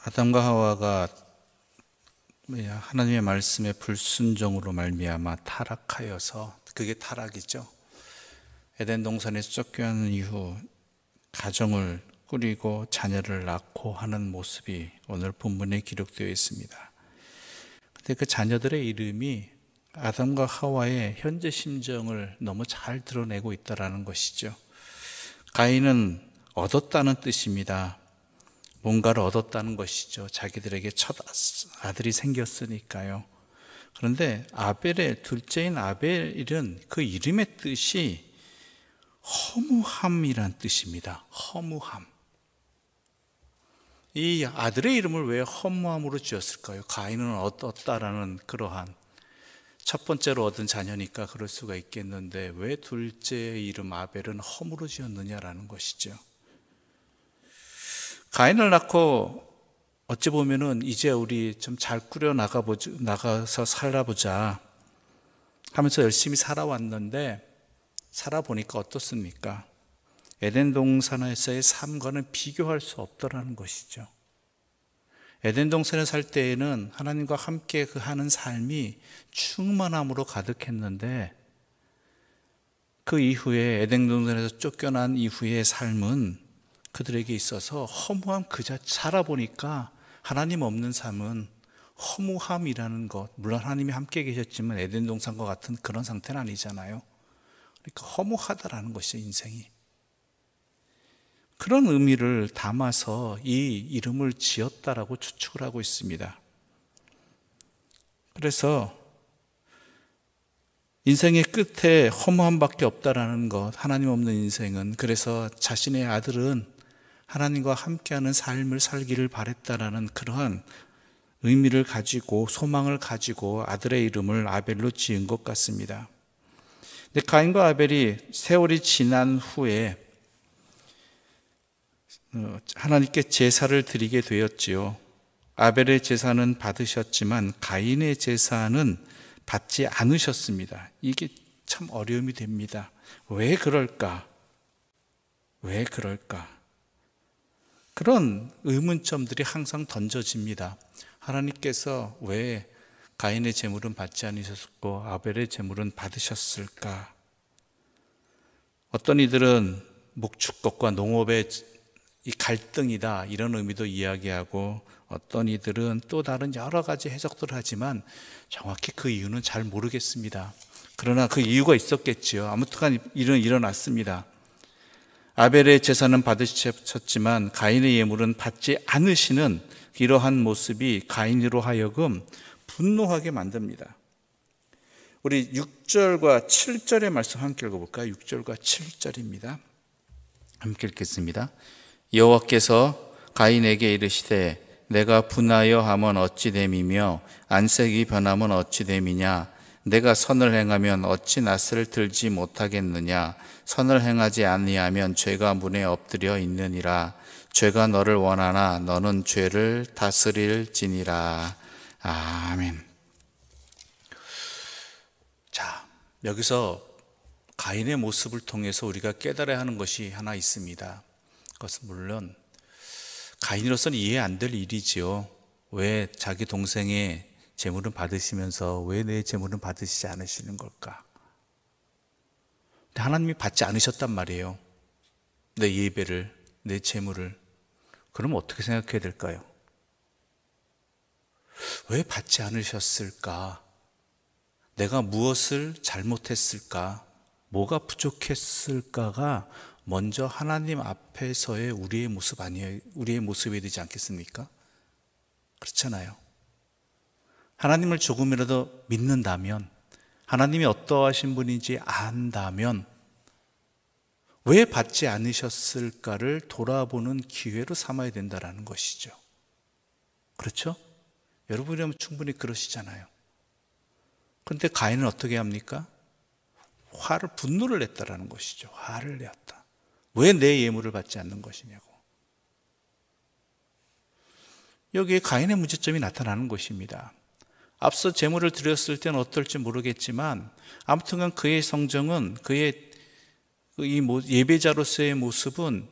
아담과 하와가 하나님의 말씀에 불순종으로 말미암아 타락하여서, 그게 타락이죠. 에덴 동산에서 쫓겨난 이후 가정을 꾸리고 자녀를 낳고 하는 모습이 오늘 본문에 기록되어 있습니다. 근데 그 자녀들의 이름이 아담과 하와의 현재 심정을 너무 잘 드러내고 있다는 것이죠. 가인은 얻었다는 뜻입니다. 뭔가를 얻었다는 것이죠. 자기들에게 첫 아들이 생겼으니까요. 그런데 아벨의 둘째인 아벨은 그 이름의 뜻이 허무함이란 뜻입니다. 허무함. 이 아들의 이름을 왜 허무함으로 지었을까요? 가인은 얻었다라는 그러한 첫 번째로 얻은 자녀니까 그럴 수가 있겠는데 왜 둘째의 이름 아벨은 허무로 지었느냐라는 것이죠. 가인을 낳고 어찌 보면은 이제 우리 좀 잘 꾸려 나가서 살아보자 하면서 열심히 살아왔는데 살아보니까 어떻습니까? 에덴 동산에서의 삶과는 비교할 수 없더라는 것이죠. 에덴 동산에 살 때에는 하나님과 함께 그 하는 삶이 충만함으로 가득했는데 그 이후에 에덴 동산에서 쫓겨난 이후의 삶은 그들에게 있어서 허무함 그 자체. 살아보니까 하나님 없는 삶은 허무함이라는 것, 물론 하나님이 함께 계셨지만 에덴 동산과 같은 그런 상태는 아니잖아요. 그러니까 허무하다라는 것이 인생이. 그런 의미를 담아서 이 이름을 지었다라고 추측을 하고 있습니다. 그래서 인생의 끝에 허무함밖에 없다라는 것, 하나님 없는 인생은. 그래서 자신의 아들은 하나님과 함께하는 삶을 살기를 바랬다라는 그러한 의미를 가지고 소망을 가지고 아들의 이름을 아벨로 지은 것 같습니다. 근데 가인과 아벨이 세월이 지난 후에 하나님께 제사를 드리게 되었지요. 아벨의 제사는 받으셨지만 가인의 제사는 받지 않으셨습니다. 이게 참 어려움이 됩니다. 왜 그럴까? 왜 그럴까? 그런 의문점들이 항상 던져집니다. 하나님께서 왜 가인의 제물은 받지 않으셨고 아벨의 제물은 받으셨을까? 어떤 이들은 목축법과 농업의 이 갈등이다 이런 의미도 이야기하고, 어떤 이들은 또 다른 여러 가지 해석들을 하지만 정확히 그 이유는 잘 모르겠습니다. 그러나 그 이유가 있었겠지요. 아무튼 일은 일어났습니다. 아벨의 제사는 받으셨지만 가인의 예물은 받지 않으시는 이러한 모습이 가인으로 하여금 분노하게 만듭니다. 우리 6절과 7절의 말씀 함께 읽어볼까요? 6절과 7절입니다. 함께 읽겠습니다. 여호와께서 가인에게 이르시되 내가 분하여 함은 어찌 됨이며 안색이 변함은 어찌 됨이냐? 내가 선을 행하면 어찌 낯을 들지 못하겠느냐? 선을 행하지 아니하면 죄가 문에 엎드려 있느니라. 죄가 너를 원하나 너는 죄를 다스릴지니라. 아멘. 자, 여기서 가인의 모습을 통해서 우리가 깨달아야 하는 것이 하나 있습니다. 그것은 물론 가인으로서는 이해 안 될 일이지요. 왜 자기 동생의 제물은 받으시면서 왜 내 제물은 받으시지 않으시는 걸까? 근데 하나님이 받지 않으셨단 말이에요. 내 예배를, 내 제물을. 그럼 어떻게 생각해야 될까요? 왜 받지 않으셨을까? 내가 무엇을 잘못했을까? 뭐가 부족했을까가 먼저 하나님 앞에서의 우리의 모습 아니에요? 우리의 모습이 되지 않겠습니까? 그렇잖아요. 하나님을 조금이라도 믿는다면, 하나님이 어떠하신 분인지 안다면 왜 받지 않으셨을까를 돌아보는 기회로 삼아야 된다는 것이죠. 그렇죠? 여러분이라면 충분히 그러시잖아요. 그런데 가인은 어떻게 합니까? 분노를 냈다라는 것이죠. 화를 내었다. 왜 내 예물을 받지 않는 것이냐고. 여기에 가인의 문제점이 나타나는 것입니다. 앞서 제물을 드렸을 때는 어떨지 모르겠지만 아무튼간 그의 성정은, 그의 이 예배자로서의 모습은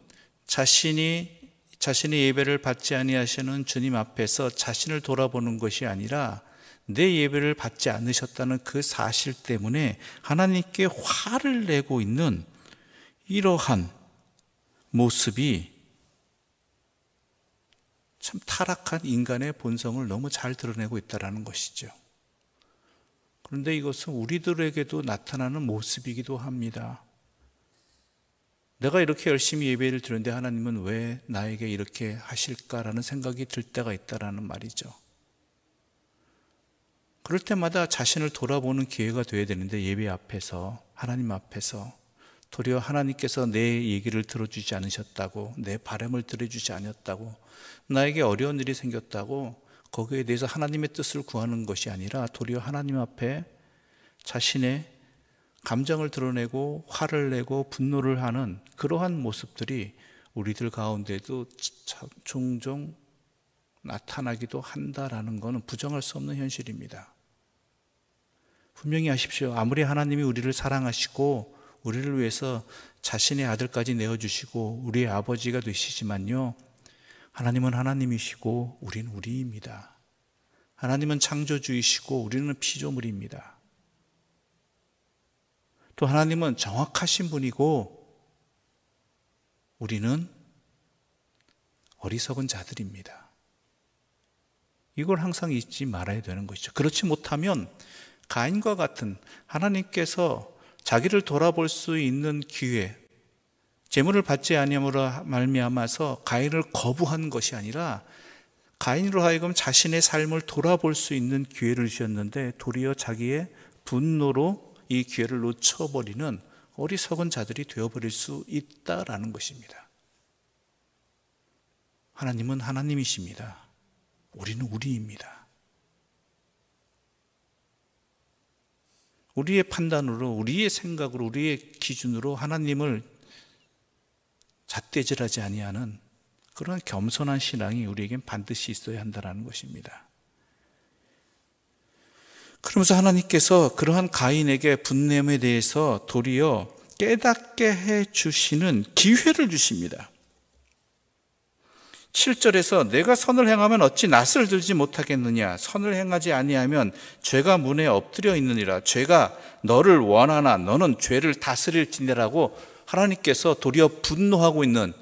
자신이 자신의 예배를 받지 아니하시는 주님 앞에서 자신을 돌아보는 것이 아니라 내 예배를 받지 않으셨다는 그 사실 때문에 하나님께 화를 내고 있는 이러한 모습이 참 타락한 인간의 본성을 너무 잘 드러내고 있다는 것이죠. 그런데 이것은 우리들에게도 나타나는 모습이기도 합니다. 내가 이렇게 열심히 예배를 드리는데 하나님은 왜 나에게 이렇게 하실까라는 생각이 들 때가 있다라는 말이죠. 그럴 때마다 자신을 돌아보는 기회가 되어야 되는데 예배 앞에서, 하나님 앞에서 도리어 하나님께서 내 얘기를 들어주지 않으셨다고, 내 바람을 들어주지 않았다고, 나에게 어려운 일이 생겼다고 거기에 대해서 하나님의 뜻을 구하는 것이 아니라 도리어 하나님 앞에 자신의 감정을 드러내고 화를 내고 분노를 하는 그러한 모습들이 우리들 가운데도 종종 나타나기도 한다라는 것은 부정할 수 없는 현실입니다. 분명히 아십시오. 아무리 하나님이 우리를 사랑하시고 우리를 위해서 자신의 아들까지 내어주시고 우리의 아버지가 되시지만요, 하나님은 하나님이시고 우리는 우리입니다. 하나님은 창조주이시고 우리는 피조물입니다. 또 하나님은 정확하신 분이고 우리는 어리석은 자들입니다. 이걸 항상 잊지 말아야 되는 것이죠. 그렇지 못하면 가인과 같은 하나님께서 자기를 돌아볼 수 있는 기회, 제물을 받지 아니함으로 말미암아서 가인을 거부한 것이 아니라 가인으로 하여금 자신의 삶을 돌아볼 수 있는 기회를 주셨는데 도리어 자기의 분노로 이 기회를 놓쳐버리는 어리석은 자들이 되어버릴 수 있다라는 것입니다. 하나님은 하나님이십니다. 우리는 우리입니다. 우리의 판단으로, 우리의 생각으로, 우리의 기준으로 하나님을 잣대질하지 아니하는 그런 겸손한 신앙이 우리에겐 반드시 있어야 한다는 것입니다. 그러면서 하나님께서 그러한 가인에게 분냄에 대해서 도리어 깨닫게 해주시는 기회를 주십니다. 7절에서 내가 선을 행하면 어찌 낯을 들지 못하겠느냐, 선을 행하지 아니하면 죄가 문에 엎드려 있느니라. 죄가 너를 원하나 너는 죄를 다스릴지니라고 하나님께서 도리어 분노하고 있는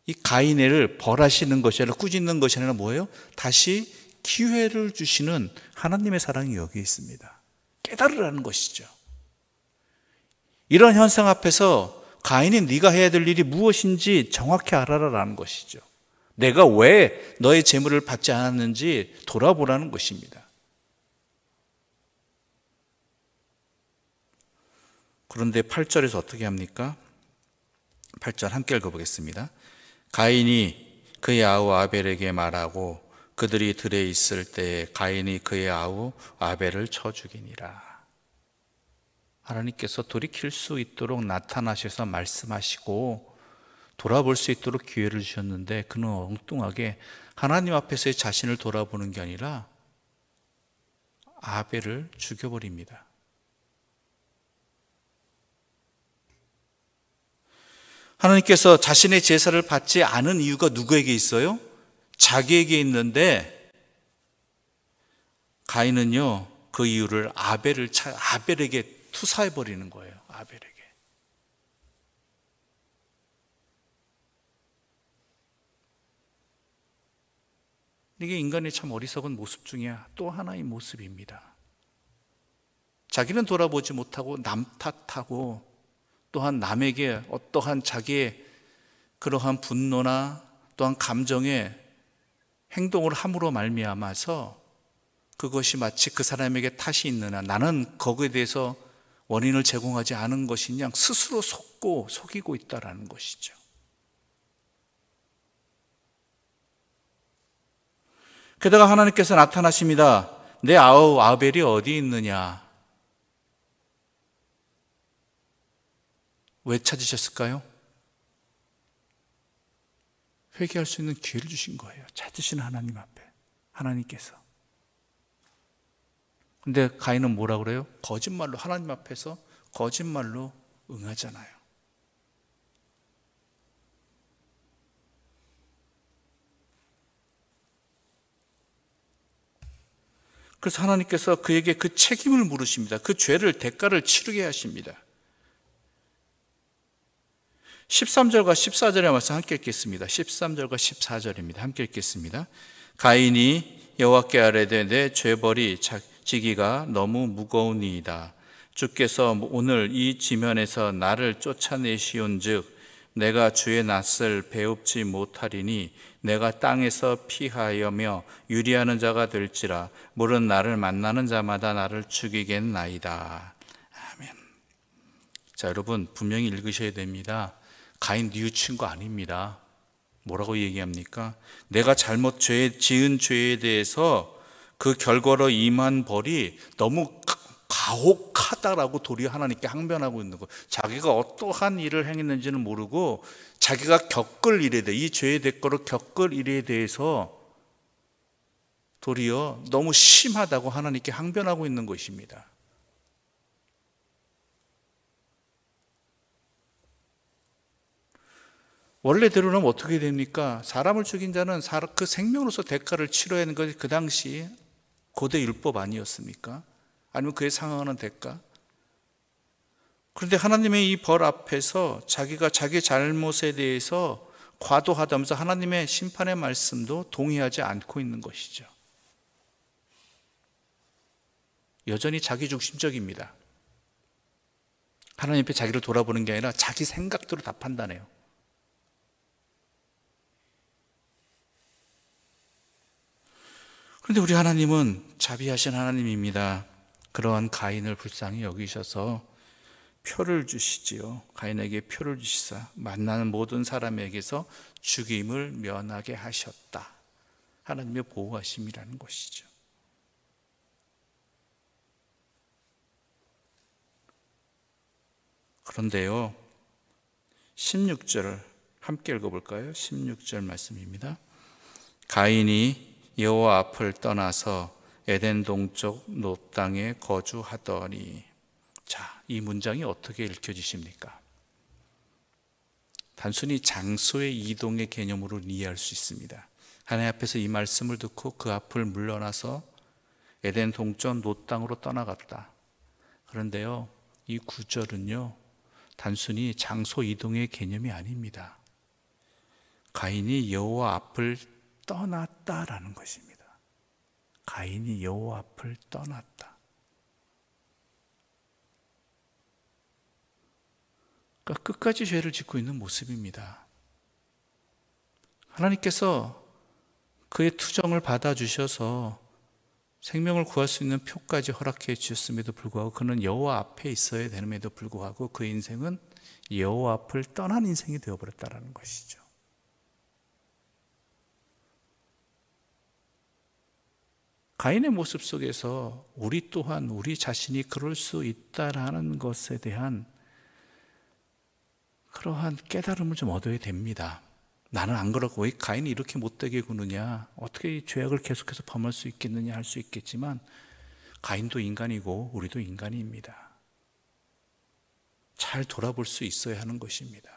이 가인을 벌하시는 것이 아니라 꾸짖는 것이 아니라 뭐예요? 다시 기회를 주시는 하나님의 사랑이 여기 있습니다. 깨달으라는 것이죠. 이런 현상 앞에서 가인이 네가 해야 될 일이 무엇인지 정확히 알아라라는 것이죠. 내가 왜 너의 재물을 받지 않았는지 돌아보라는 것입니다. 그런데 8절에서 어떻게 합니까? 8절 함께 읽어보겠습니다. 가인이 그의 아우 아벨에게 말하고 그들이 들에 있을 때에 가인이 그의 아우 아벨을 쳐 죽이니라. 하나님께서 돌이킬 수 있도록 나타나셔서 말씀하시고 돌아볼 수 있도록 기회를 주셨는데 그는 엉뚱하게 하나님 앞에서의 자신을 돌아보는 게 아니라 아벨을 죽여버립니다. 하나님께서 자신의 제사를 받지 않은 이유가 누구에게 있어요? 자기에게 있는데 가인은요 그 이유를 아벨에게 투사해버리는 거예요. 아벨에게. 이게 인간의 참 어리석은 모습 중에 또 하나의 모습입니다. 자기는 돌아보지 못하고 남 탓하고 또한 남에게 어떠한 자기의 그러한 분노나 또한 감정의 행동을 함으로 말미암아서 그것이 마치 그 사람에게 탓이 있느냐, 나는 거기에 대해서 원인을 제공하지 않은 것이냐 스스로 속이고 있다라는 것이죠. 게다가 하나님께서 나타나십니다. 내 아우 아벨이 어디 있느냐? 왜 찾으셨을까요? 회개할 수 있는 기회를 주신 거예요. 찾으신 하나님 앞에, 하나님께서. 근데 가인은 뭐라 그래요? 거짓말로, 하나님 앞에서 거짓말로 응하잖아요. 그래서 하나님께서 그에게 그 책임을 물으십니다. 그 죄를 대가를 치르게 하십니다. 13절과 14절의 말씀 함께 읽겠습니다. 13절과 14절입니다. 함께 읽겠습니다. 가인이 여호와께 아뢰되 내 죄벌이 지기가 너무 무거우니이다. 주께서 오늘 이 지면에서 나를 쫓아내시온즉 내가 주의 낯을 배웁지 못하리니 내가 땅에서 피하여며 유리하는 자가 될지라 물은 나를 만나는 자마다 나를 죽이겠나이다. 아멘. 자, 여러분 분명히 읽으셔야 됩니다. 가인 뉘우친 거 아닙니다. 뭐라고 얘기합니까? 내가 잘못 지은 죄에 대해서 그 결과로 임한 벌이 너무 가혹하다라고 도리어 하나님께 항변하고 있는 거. 자기가 어떠한 일을 행했는지는 모르고 자기가 겪을 일에 대해, 이 죄의 대가로 겪을 일에 대해서 도리어 너무 심하다고 하나님께 항변하고 있는 것입니다. 원래대로는 어떻게 됩니까? 사람을 죽인 자는 그 생명으로서 대가를 치러야 하는 것이 그 당시 고대 율법 아니었습니까? 아니면 그에 상응하는 대가? 그런데 하나님의 이 벌 앞에서 자기가 자기 잘못에 대해서 과도하다면서 하나님의 심판의 말씀도 동의하지 않고 있는 것이죠. 여전히 자기중심적입니다. 하나님 앞에 자기를 돌아보는 게 아니라 자기 생각대로 다 판단해요. 그런데 우리 하나님은 자비하신 하나님입니다. 그러한 가인을 불쌍히 여기셔서 표를 주시지요. 가인에게 표를 주시사 만나는 모든 사람에게서 죽임을 면하게 하셨다. 하나님의 보호하심이라는 것이죠. 그런데요, 16절 함께 읽어볼까요? 16절 말씀입니다. 가인이 여호와 앞을 떠나서 에덴 동쪽 놋 땅에 거주하더니. 자, 이 문장이 어떻게 읽혀지십니까? 단순히 장소의 이동의 개념으로 이해할 수 있습니다. 하나님 앞에서 이 말씀을 듣고 그 앞을 물러나서 에덴 동쪽 놋 땅으로 떠나갔다. 그런데요, 이 구절은요, 단순히 장소 이동의 개념이 아닙니다. 가인이 여호와 앞을 떠났다라는 것입니다. 가인이 여호와 앞을 떠났다. 그러니까 끝까지 죄를 짓고 있는 모습입니다. 하나님께서 그의 투정을 받아주셔서 생명을 구할 수 있는 표까지 허락해 주셨음에도 불구하고 그는 여호와 앞에 있어야 됨에도 불구하고 그의 인생은 여호와 앞을 떠난 인생이 되어버렸다는 것이죠. 가인의 모습 속에서 우리 또한 우리 자신이 그럴 수 있다라는 것에 대한 그러한 깨달음을 좀 얻어야 됩니다. 나는 안 그렇고 왜 가인이 이렇게 못되게 구느냐, 어떻게 이 죄악을 계속해서 범할 수 있겠느냐 할 수 있겠지만 가인도 인간이고 우리도 인간입니다. 잘 돌아볼 수 있어야 하는 것입니다.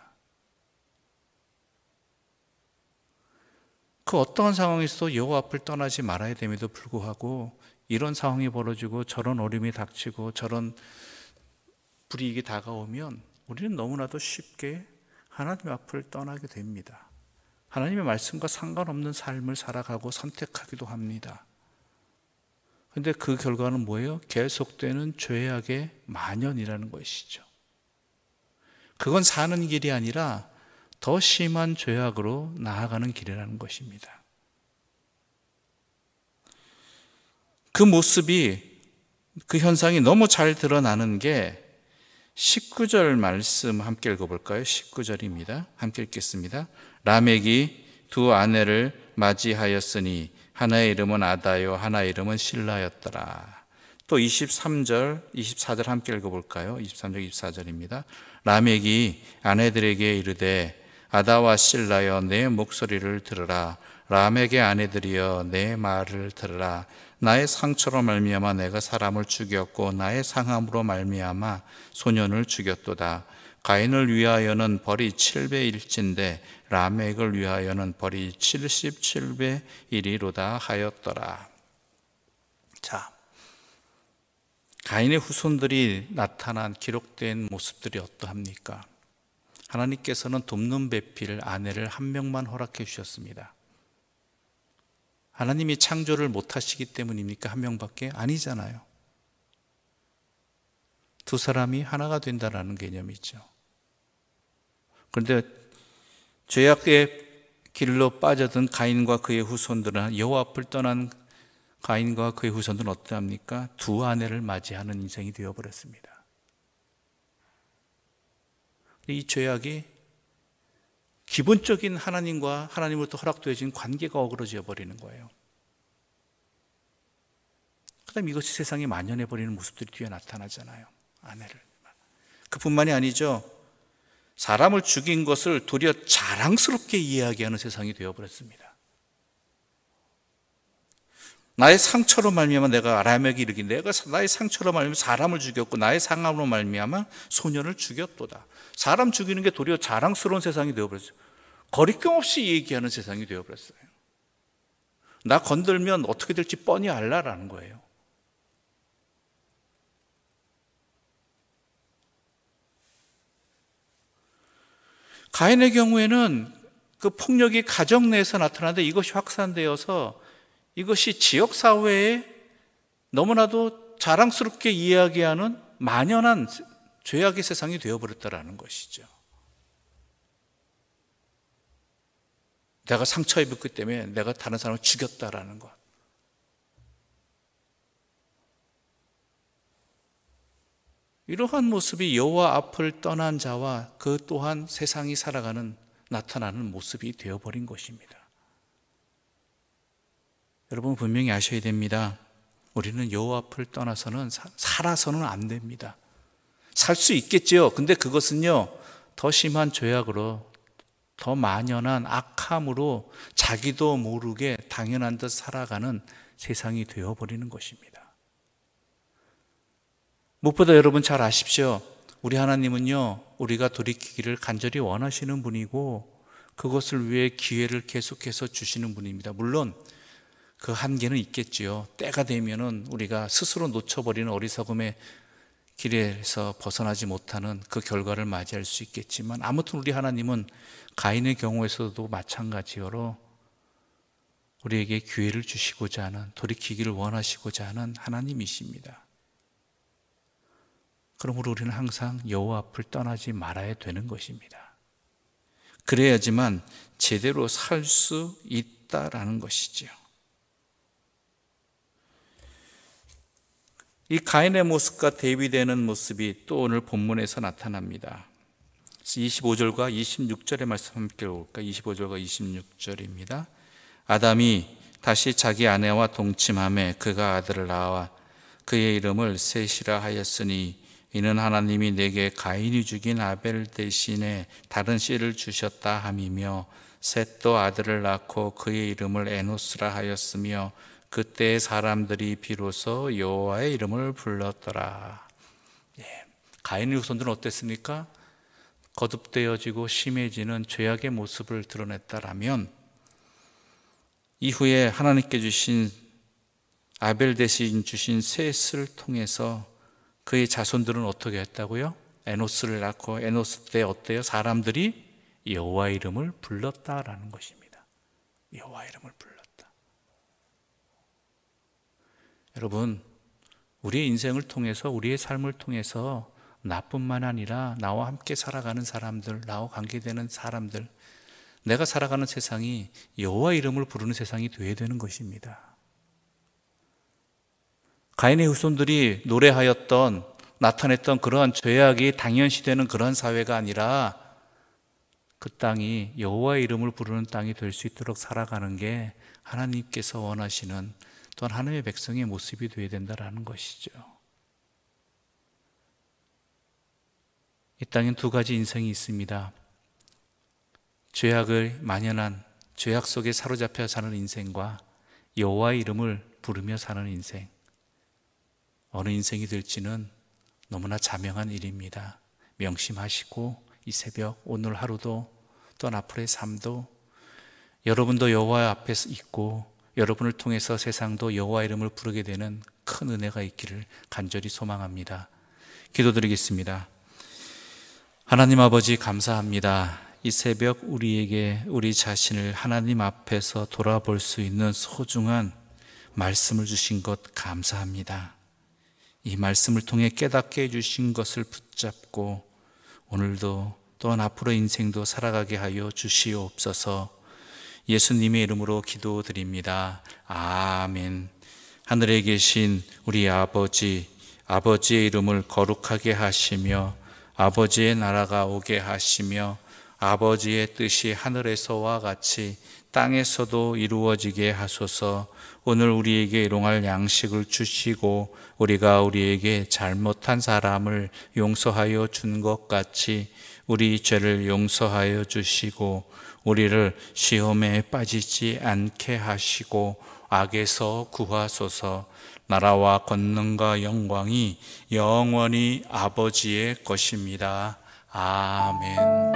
그 어떠한 상황에서도 여호와 앞을 떠나지 말아야 됨에도 불구하고 이런 상황이 벌어지고 저런 어려움이 닥치고 저런 불이익이 다가오면 우리는 너무나도 쉽게 하나님 앞을 떠나게 됩니다. 하나님의 말씀과 상관없는 삶을 살아가고 선택하기도 합니다. 그런데 그 결과는 뭐예요? 계속되는 죄악의 만연이라는 것이죠. 그건 사는 길이 아니라 더 심한 죄악으로 나아가는 길이라는 것입니다. 그 모습이, 그 현상이 너무 잘 드러나는 게 19절 말씀 함께 읽어볼까요? 19절입니다. 함께 읽겠습니다. 라멕이 두 아내를 맞이하였으니 하나의 이름은 아다요 하나의 이름은 실라였더라. 또 23절, 24절 함께 읽어볼까요? 23절, 24절입니다. 라멕이 아내들에게 이르되 아다와 실라여 내 목소리를 들으라. 라멕의 아내들이여 내 말을 들으라. 나의 상처로 말미암아 내가 사람을 죽였고 나의 상함으로 말미암아 소년을 죽였도다. 가인을 위하여는 벌이 7배일진데 라멕을 위하여는 벌이 77배이리로다 하였더라. 자, 가인의 후손들이 나타난 기록된 모습들이 어떠합니까? 하나님께서는 돕는 배필 아내를 한 명만 허락해 주셨습니다. 하나님이 창조를 못하시기 때문입니까? 한 명밖에? 아니잖아요. 두 사람이 하나가 된다는 개념이죠. 그런데 죄악의 길로 빠져든 가인과 그의 후손들은, 여호와 앞을 떠난 가인과 그의 후손들은 어떠합니까? 두 아내를 맞이하는 인생이 되어버렸습니다. 이 죄악이 기본적인 하나님과 하나님으로부터 허락되어진 관계가 어그러져 버리는 거예요. 그 다음에 이것이 세상에 만연해버리는 모습들이 뒤에 나타나잖아요. 아내를. 그뿐만이 아니죠. 사람을 죽인 것을 도리어 자랑스럽게 이야기하는 세상이 되어버렸습니다. 나의 상처로 말미암아 내가 라멕이 이르기, 내가 나의 상처로 말미암아 사람을 죽였고 나의 상함으로 말미암아 소년을 죽였도다. 사람 죽이는 게 도리어 자랑스러운 세상이 되어버렸어요. 거리낌 없이 얘기하는 세상이 되어버렸어요. 나 건들면 어떻게 될지 뻔히 알라라는 거예요. 가인의 경우에는 그 폭력이 가정 내에서 나타나는데 이것이 확산되어서 이것이 지역사회에 너무나도 자랑스럽게 이야기하는 만연한 죄악의 세상이 되어버렸다는 것이죠. 내가 상처 입었기 때문에 내가 다른 사람을 죽였다라는 것. 이러한 모습이 여호와 앞을 떠난 자와 그 또한 세상이 살아가는 나타나는 모습이 되어버린 것입니다. 여러분 분명히 아셔야 됩니다. 우리는 여호와 앞을 떠나서는 살아서는 안 됩니다. 살 수 있겠죠. 근데 그것은요, 더 심한 죄악으로, 더 만연한 악함으로 자기도 모르게 당연한 듯 살아가는 세상이 되어버리는 것입니다. 무엇보다 여러분 잘 아십시오. 우리 하나님은요, 우리가 돌이키기를 간절히 원하시는 분이고 그것을 위해 기회를 계속해서 주시는 분입니다. 물론 그 한계는 있겠지요. 때가 되면은 우리가 스스로 놓쳐버리는 어리석음의 길에서 벗어나지 못하는 그 결과를 맞이할 수 있겠지만, 아무튼 우리 하나님은 가인의 경우에서도 마찬가지로 우리에게 기회를 주시고자 하는, 돌이키기를 원하시고자 하는 하나님이십니다. 그러므로 우리는 항상 여호와 앞을 떠나지 말아야 되는 것입니다. 그래야지만 제대로 살 수 있다라는 것이죠. 이 가인의 모습과 대비되는 모습이 또 오늘 본문에서 나타납니다. 25절과 26절의 말씀 함께 볼까? 25절과 26절입니다. 아담이 다시 자기 아내와 동침하매 그가 아들을 낳아 그의 이름을 셋이라 하였으니 이는 하나님이 내게 가인이 죽인 아벨 대신에 다른 씨를 주셨다 함이며, 셋도 아들을 낳고 그의 이름을 에노스라 하였으며 그때 사람들이 비로소 여호와의 이름을 불렀더라. 가인의 후손들은 어땠습니까? 거듭되어지고 심해지는 죄악의 모습을 드러냈다라면, 이후에 하나님께 주신 아벨 대신 주신 셋을 통해서 그의 자손들은 어떻게 했다고요? 에노스를 낳고, 에노스 때 어때요? 사람들이 여호와의 이름을 불렀다라는 것입니다. 여호와의 이름을 불렀다. 여러분, 우리의 인생을 통해서, 우리의 삶을 통해서 나뿐만 아니라 나와 함께 살아가는 사람들, 나와 관계되는 사람들, 내가 살아가는 세상이 여호와 이름을 부르는 세상이 되어야 되는 것입니다. 가인의 후손들이 노래하였던, 나타냈던 그러한 죄악이 당연시되는 그러한 사회가 아니라 그 땅이 여호와의 이름을 부르는 땅이 될 수 있도록 살아가는 게 하나님께서 원하시는, 또한 하나님의 백성의 모습이 되어야 된다는 것이죠. 이 땅엔 두 가지 인생이 있습니다. 죄악을 만연한 죄악 속에 사로잡혀 사는 인생과 여호와의 이름을 부르며 사는 인생. 어느 인생이 될지는 너무나 자명한 일입니다. 명심하시고 이 새벽, 오늘 하루도 또한 앞으로의 삶도 여러분도 여호와 앞에 있고 여러분을 통해서 세상도 여호와 이름을 부르게 되는 큰 큰 은혜가 있기를 간절히 소망합니다. 기도드리겠습니다. 하나님 아버지, 감사합니다. 이 새벽 우리에게 우리 자신을 하나님 앞에서 돌아볼 수 있는 소중한 말씀을 주신 것 감사합니다. 이 말씀을 통해 깨닫게 해주신 것을 붙잡고 오늘도 또한 앞으로 인생도 살아가게 하여 주시옵소서. 예수님의 이름으로 기도드립니다. 아멘. 하늘에 계신 우리 아버지, 아버지의 이름을 거룩하게 하시며 아버지의 나라가 오게 하시며 아버지의 뜻이 하늘에서와 같이 땅에서도 이루어지게 하소서. 오늘 우리에게 일용할 양식을 주시고 우리가 우리에게 잘못한 사람을 용서하여 준 것 같이 우리 죄를 용서하여 주시고 우리를 시험에 빠지지 않게 하시고 악에서 구하소서. 나라와 권능과 영광이 영원히 아버지의 것입니다. 아멘.